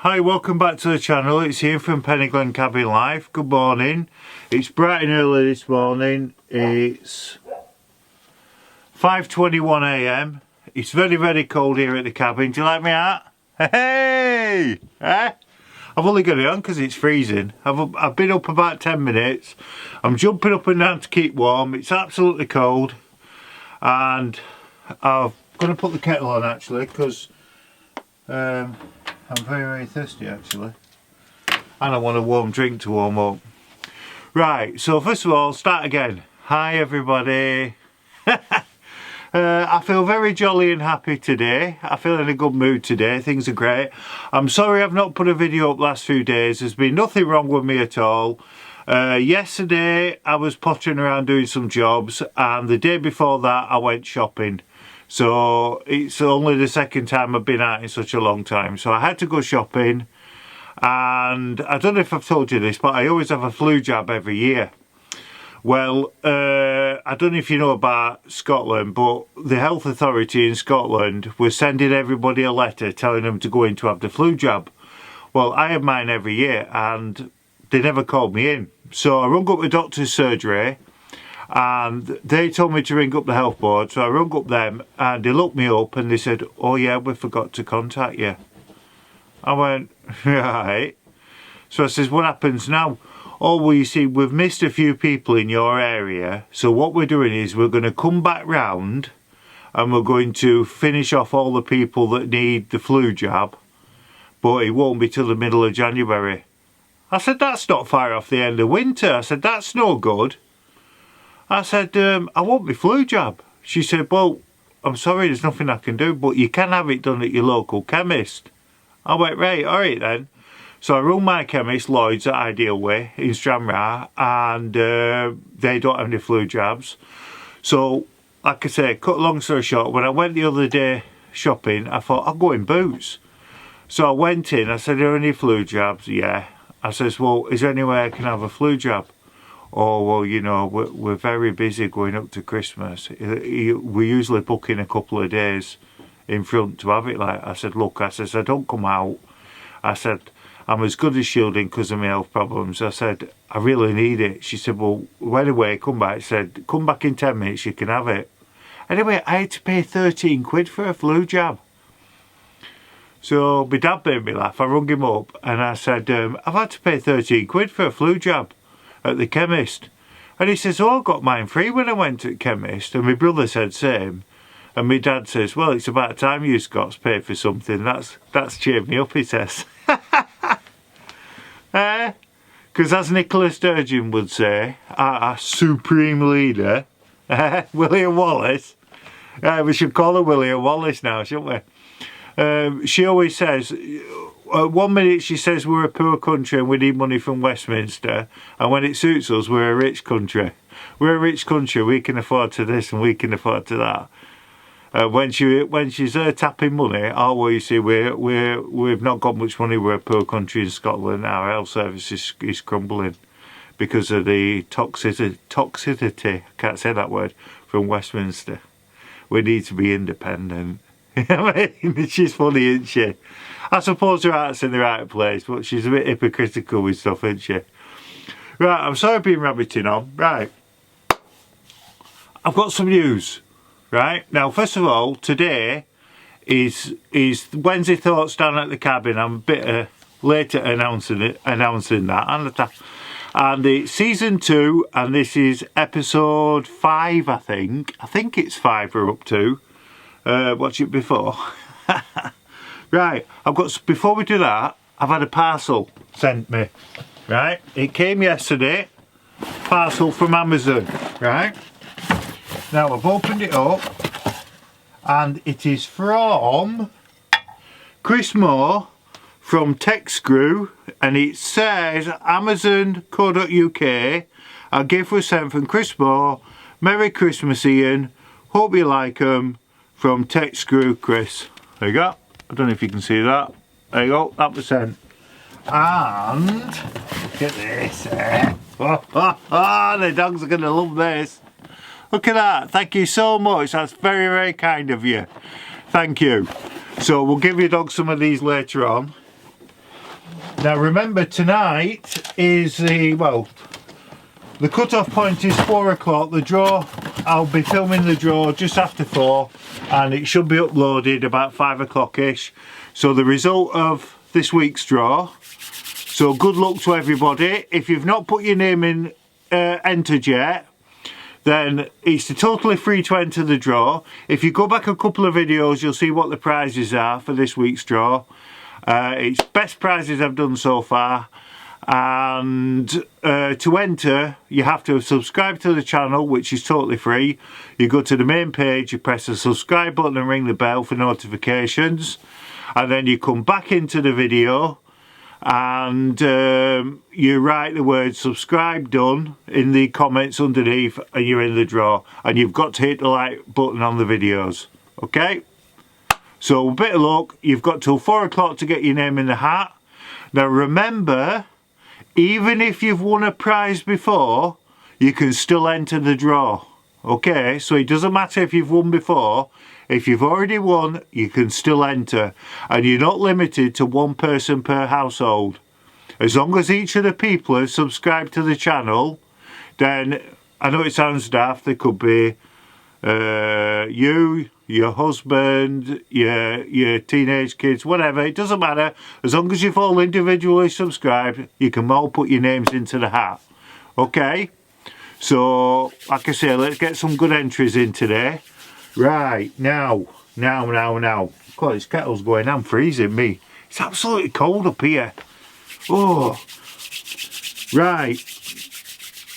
Hi, welcome back to the channel. It's Ian from Peniglen Cabin Life. Good morning. It's bright and early this morning. It's 5:21 AM. It's very, very cold here at the cabin. Do you like me hat? Hey! Eh? I've only got it on because it's freezing. I've been up about 10 minutes. I'm jumping up and down to keep warm. It's absolutely cold. And I'm going to put the kettle on actually because I'm very, very thirsty actually. And I want a warm drink to warm up. Right, so first of all, start again. Hi everybody. I feel very jolly and happy today. I feel in a good mood today. Things are great. I'm sorry I've not put a video up last few days. There's been nothing wrong with me at all. Yesterday I was pottering around doing some jobs, and the day before that I went shopping. So it's only the second time I've been out in such a long time. So I had to go shopping, and I don't know if I've told you this, but I always have a flu jab every year. Well, I don't know if you know about Scotland, but the health authority in Scotland was sending everybody a letter telling them to go in to have the flu jab. Well, I have mine every year and they never called me in. So I rung up the doctor's surgery and they told me to ring up the health board. So I rung up them and they looked me up and they said, "Oh yeah, we forgot to contact you." I went, right. So I says, "What happens now?" "Oh, well, you see, we've missed a few people in your area, so what we're doing is we're going to come back round and we're going to finish off all the people that need the flu jab, but it won't be till the middle of January." I said, "That's not far off the end of winter." I said, "That's no good." I said, "I want my flu jab." She said, "Well, I'm sorry, there's nothing I can do, but you can have it done at your local chemist." I went, "Right, all right then." So I rung my chemist, Lloyd's, that I deal with in Stranraer, and they don't have any flu jabs. So, like I say, cut a long story short, when I went the other day shopping, I thought, I'll go in Boots. So I went in, I said, "Are there any flu jabs?" "Yeah." I says, "Well, is there any way I can have a flu jab?" "Oh, well, you know, we're very busy going up to Christmas. We usually book in a couple of days in front to have it." Like I said, "Look," I says, "I don't come out." I said, "I'm as good as shielding because of my health problems." I said, "I really need it." She said, "Well, anyway, come back." She said, "Come back in 10 minutes, you can have it." Anyway, I had to pay 13 quid for a flu jab. So my dad made me laugh. I rung him up and I said, "I've had to pay 13 quid for a flu jab at the chemist." And he says, "Oh, I got mine free when I went to the chemist." And my brother said same. And my dad says, "Well, it's about time you Scots paid for something. That's cheered me up," he says. Because as Nicola Sturgeon would say, our supreme leader, William Wallace, we should call her William Wallace now, shouldn't we? She always says, 1 minute she says we're a poor country and we need money from Westminster, and when it suits us, we're a rich country. We're a rich country, we can afford to this and we can afford to that. When she's tapping money, "Oh, well, you see, we've not got much money. We're a poor country in Scotland. Our health service is crumbling because of the toxicity, I can't say that word, from Westminster. We need to be independent." I mean, she's funny, isn't she? I suppose her heart's in the right place, but she's a bit hypocritical with stuff, isn't she? Right, I'm sorry I've been rabbiting on. Right, I've got some news. Right, now first of all, today is Wednesday Thoughts down at the cabin. I'm a bit late at announcing that, and it's season 2, and this is episode 5. I think it's 5 we're up to. Watch it before. Right, before we do that, I've had a parcel sent me. Right, it came yesterday. Parcel from Amazon. Right. Now I've opened it up and it is from Chris Moore from Tech Screw, and it says Amazon.co.uk. "A gift was sent from Chris Moore. Merry Christmas, Ian. Hope you like them. From Tech Screw, Chris." There you go. I don't know if you can see that. There you go. That was sent. And look at this. The dogs are going to love this. Look at that. Thank you so much. That's very, very kind of you. Thank you. So we'll give your dog some of these later on. Now remember, tonight is the cut-off point is 4 o'clock. The draw, I'll be filming the draw just after 4, and it should be uploaded about 5 o'clock-ish. So the result of this week's draw. So good luck to everybody. If you've not put your name in entered yet, then it's totally free to enter the draw. If you go back a couple of videos, you'll see what the prizes are for this week's draw. It's best prizes I've done so far. And to enter, you have to subscribe to the channel, which is totally free. You go to the main page, you press the subscribe button and ring the bell for notifications, and then you come back into the video and you write the word subscribe done in the comments underneath, and you're in the draw. And you've got to hit the like button on the videos, okay? So a bit of luck. You've got till 4 o'clock to get your name in the hat. Now remember, even if you've won a prize before, you can still enter the draw. Okay, so it doesn't matter if you've won before. If you've already won, you can still enter. And you're not limited to one person per household. As long as each of the people have subscribed to the channel, then, I know it sounds daft, there could be you, your husband, your teenage kids, whatever, it doesn't matter. As long as you've all individually subscribed, you can all put your names into the hat. Okay, so like I say, let's get some good entries in today. Right, now. God, this kettle's going, I'm freezing me. It's absolutely cold up here. Oh, right.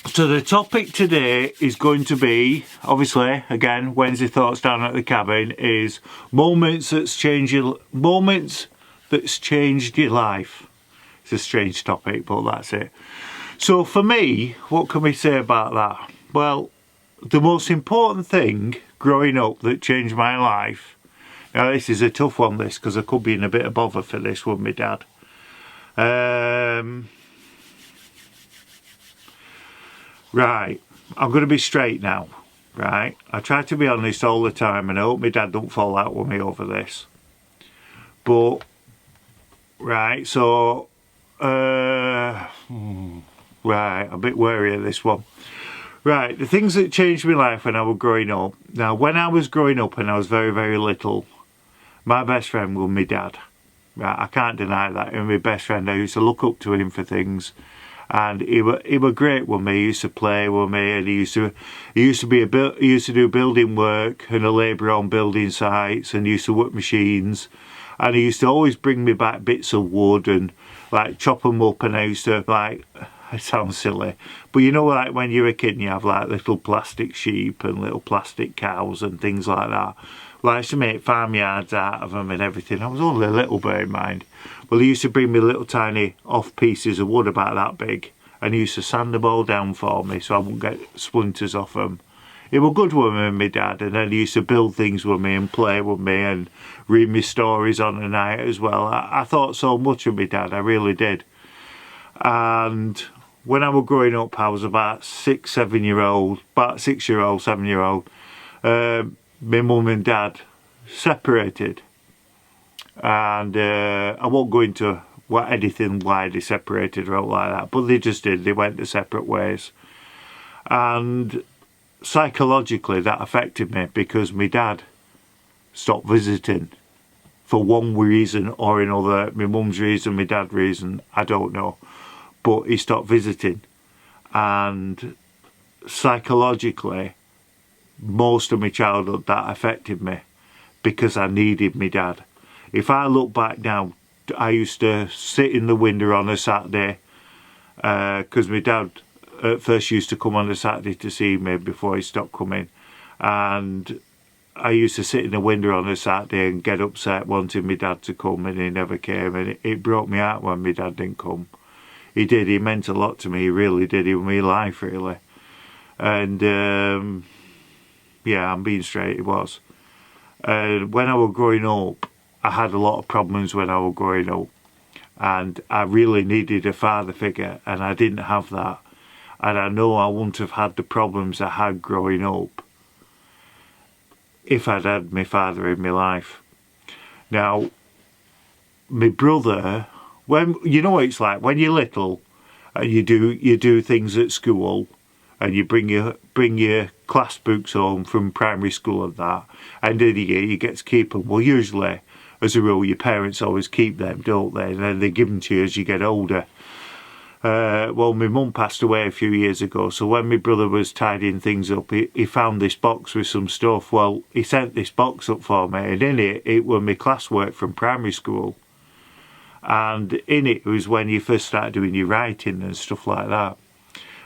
So the topic today is going to be, obviously, again, Wednesday Thoughts Down at the Cabin, is moments that's changed your life. It's a strange topic, but that's it. So for me, what can we say about that? Well, the most important thing growing up that changed my life, now this is a tough one, this, because I could be in a bit of bother for this with my dad. Right, I'm going to be straight now, right? I try to be honest all the time, and I hope my dad don't fall out with me over this. But, right, so, right, I'm a bit wary of this one. Right, the things that changed my life when I was growing up. Now, when I was growing up and I was very, very little, my best friend was my dad. Right, I can't deny that. He was my best friend. I used to look up to him for things. And he were great with me. He used to play with me, and he used to do building work and a labourer on building sites, and he used to work machines, and he used to always bring me back bits of wood and like chop them up, and I used to like, it sounds silly, but you know, like when you're a kid and you have like little plastic sheep and little plastic cows and things like that. Well, I used to make farmyards out of them and everything. I was only a little, bear in mind. Well, he used to bring me little tiny off pieces of wood about that big, and he used to sand them all down for me so I wouldn't get splinters off them. He was good with me and my dad, and then he used to build things with me and play with me and read me stories on the night as well. I thought so much of my dad, I really did. And when I was growing up, I was about 6-7-year-old, about 6-year-old, 7-year-old. My mum and dad separated, and I won't go into anything why they separated or like that, but they just did. They went their separate ways, and psychologically that affected me because my dad stopped visiting for one reason or another. My mum's reason, my dad's reason, I don't know, but he stopped visiting, and psychologically most of my childhood that affected me because I needed my dad. If I look back now, I used to sit in the window on a Saturday because my dad at first used to come on a Saturday to see me before he stopped coming, and I used to sit in the window on a Saturday and get upset wanting my dad to come, and he never came, and it broke me out when my dad didn't come. He did, he meant a lot to me, he really did, he was my life really. And yeah, I'm being straight, it was. When I was growing up, I had a lot of problems when I was growing up, and I really needed a father figure, and I didn't have that. And I know I wouldn't have had the problems I had growing up if I'd had my father in my life. Now, my brother when you know what it's like when you're little and you do things at school and you bring your class books home from primary school and that, end of the year you get to keep them. Well, usually, as a rule, your parents always keep them, don't they? And then they give them to you as you get older. Well, my mum passed away a few years ago, so when my brother was tidying things up, he found this box with some stuff. Well, he sent this box up for me, and in it were my classwork from primary school. And in it was when you first started doing your writing and stuff like that.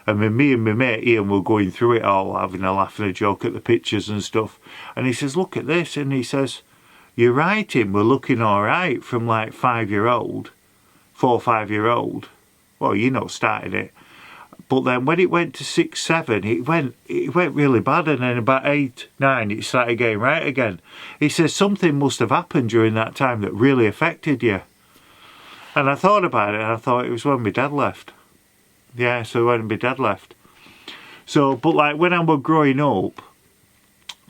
And me and my mate Ian were going through it all, having a laugh and a joke at the pictures and stuff. And he says, look at this. And he says, your writing were looking all right from like 4 or 5 year old. Well, you know, started it. But then when it went to 6, 7, it went really bad. And then about 8, 9, it started getting right again. He says, something must have happened during that time that really affected you. And I thought about it, and I thought it was when my dad left. Yeah, so when my dad left. So, but like when I was growing up,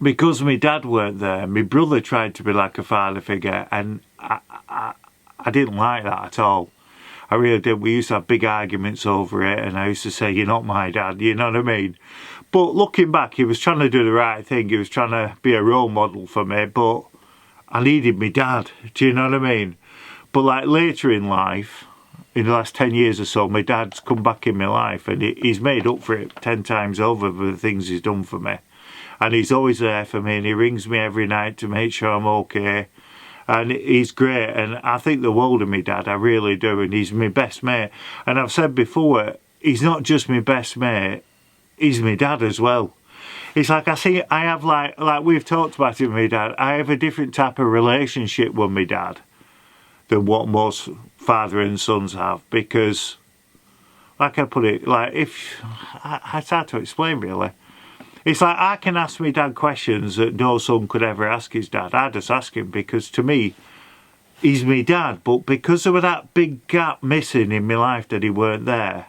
because my dad weren't there, my brother tried to be like a father figure, and I didn't like that at all. I really did. We used to have big arguments over it, and I used to say, you're not my dad, you know what I mean? But looking back, he was trying to do the right thing. He was trying to be a role model for me, but I needed my dad, do you know what I mean? But like later in life, in the last 10 years or so, my dad's come back in my life, and he's made up for it 10 times over for the things he's done for me. And he's always there for me, and he rings me every night to make sure I'm okay. And he's great, and I think the world of me dad, I really do, and he's my best mate. And I've said before, he's not just my best mate, he's my dad as well. It's like I have like we've talked about it with my dad, I have a different type of relationship with my dad than what most father and sons have, because, like I put it, like it's hard to explain really. It's like I can ask my dad questions that no son could ever ask his dad. I just ask him because to me, he's my dad. But because there was that big gap missing in my life that he weren't there,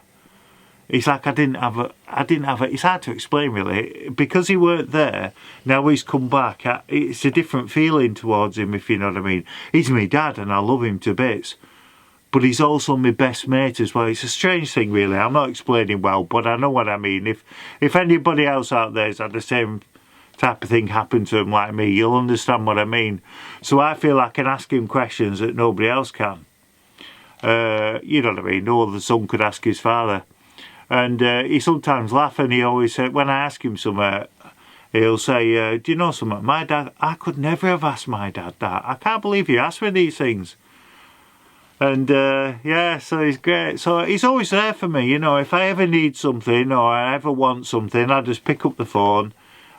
it's like I didn't have a. It's hard to explain really. Because he weren't there, now he's come back. It's a different feeling towards him, if you know what I mean. He's my dad, and I love him to bits. But he's also my best mate as well. It's a strange thing, really. I'm not explaining well, but I know what I mean. If anybody else out there's had the same type of thing happen to him like me, you'll understand what I mean. So I feel I can ask him questions that nobody else can. You know what I mean? No other son could ask his father. And he sometimes laughs, and he always said, when I ask him something, he'll say, do you know something? My dad, I could never have asked my dad that. I can't believe you asked me these things. And yeah, so he's great. So he's always there for me, you know. If I ever need something or I ever want something, I just pick up the phone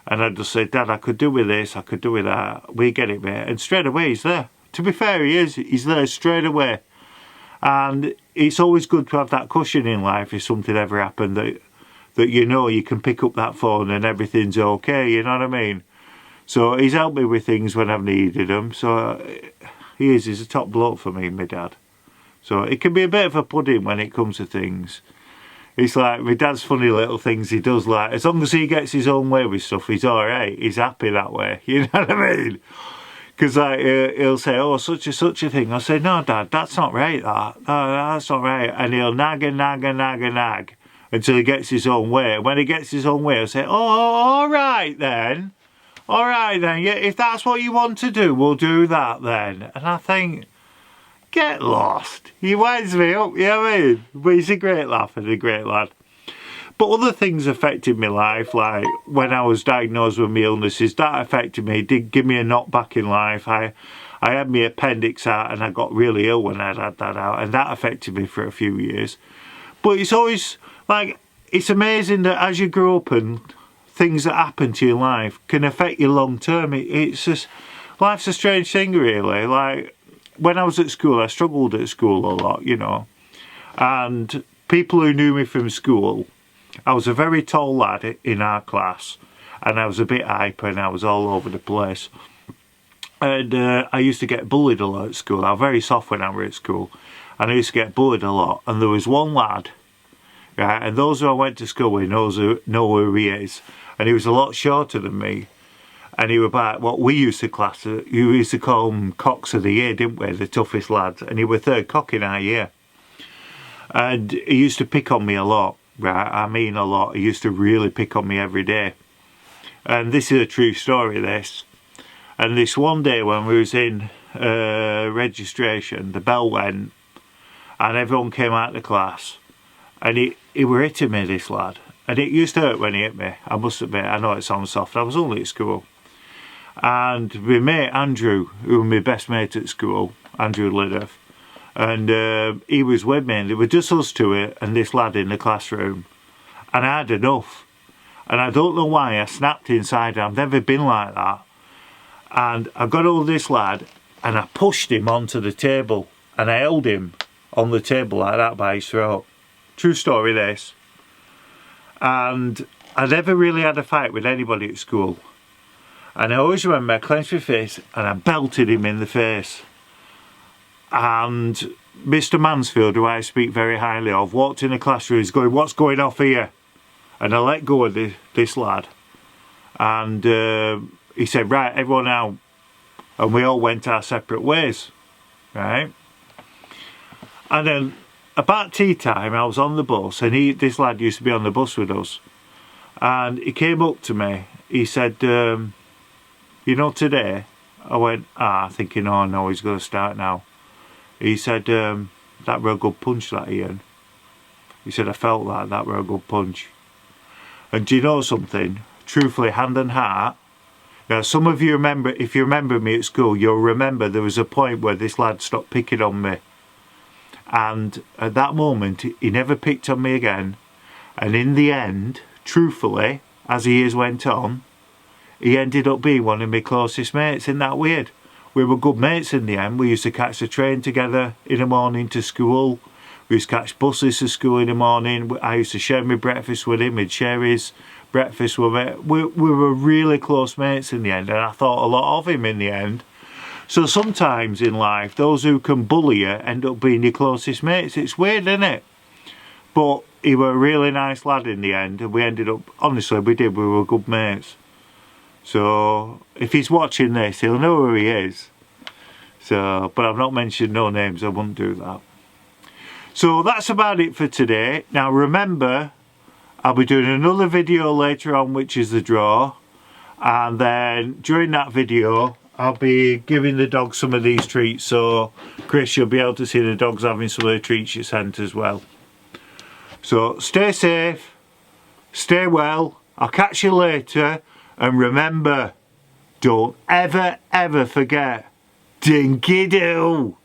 and I just say, Dad, I could do with this, I could do with that. We get it, mate. And straight away he's there. To be fair, he is. He's there straight away. And it's always good to have that cushion in life if something ever happened that you know you can pick up that phone and everything's okay, you know what I mean? So he's helped me with things when I've needed him. So he's a top bloke for me, my dad. So it can be a bit of a pudding when it comes to things. It's like my dad's funny little things he does, like as long as he gets his own way with stuff, he's alright. He's happy that way, you know what I mean? Because like, he'll say, oh, such a thing. I'll say, no, Dad, that's not right, that. No, that's not right. And he'll nag until he gets his own way. And when he gets his own way, I'll say, oh, all right then. All right then. Yeah, if that's what you want to do, we'll do that then. And I think, get lost. He winds me up, you know what I mean? But he's a great laugh and a great lad. But other things affected my life, like when I was diagnosed with my illnesses, that affected me. It did give me a knockback in life. I had my appendix out and I got really ill when I had that out, and that affected me for a few years. But it's always, like, it's amazing that as you grow up and things that happen to your life can affect you long term. It's just, life's a strange thing really. Like, when I was at school, I struggled at school a lot, you know. And people who knew me from school, I was a very tall lad in our class, and I was a bit hyper and I was all over the place. And I used to get bullied a lot at school. I was very soft when I was at school, and I used to get bullied a lot. And there was one lad, right, and those who I went to school with know who he is, and he was a lot shorter than me. and he was about what we used to class, you used to call them cocks of the year, didn't we, the toughest lads, and he was third cock in our year. And he used to pick on me a lot, right, I mean a lot. He used to really pick on me every day. And this is a true story, this. And this one day when we was in registration, the bell went, and everyone came out of the class, and he were hitting me, this lad. And it used to hurt when he hit me, I must admit. I know it sounds soft, I was only at school. And my mate Andrew, who was my best mate at school, Andrew Liddoff, and he was with me, and there were just us two and this lad in the classroom. And I had enough. And I don't know why, I snapped inside. I've never been like that. And I got hold of this lad and I pushed him onto the table, and I held him on the table like that by his throat. True story, this. And I never really had a fight with anybody at school. And I always remember I clenched my fist and I belted him in the face. And Mr. Mansfield, who I speak very highly of, walked in the classroom. He's going, "What's going off here?" And I let go of this lad. And he said, "Right, everyone out." And we all went our separate ways, right? And then about tea time, I was on the bus, and this lad used to be on the bus with us. And he came up to me. He said, "You know, today," I went, thinking, "Oh no, he's going to start now." He said, "That were a good punch, that, Ian." He said, "I felt that were a good punch." And do you know something? Truthfully, hand on heart, now some of you remember, if you remember me at school, you'll remember there was a point where this lad stopped picking on me. And at that moment, he never picked on me again. And in the end, truthfully, as the years went on, he ended up being one of my closest mates. Isn't that weird? We were good mates in the end. We used to catch the train together in the morning to school. We used to catch buses to school in the morning. I used to share my breakfast with him. He'd share his breakfast with me. We were really close mates in the end, and I thought a lot of him in the end. So sometimes in life, those who can bully you end up being your closest mates. It's weird, isn't it? But he was a really nice lad in the end, and we ended up, honestly, we were good mates. So if he's watching this, he'll know who he is. So, but I've not mentioned no names, I wouldn't do that. So that's about it for today. Now remember, I'll be doing another video later on, which is the draw. And then during that video, I'll be giving the dogs some of these treats. So Chris, you'll be able to see the dogs having some of the treats you sent as well. So stay safe, stay well. I'll catch you later. And remember, don't ever forget, dinky-doo.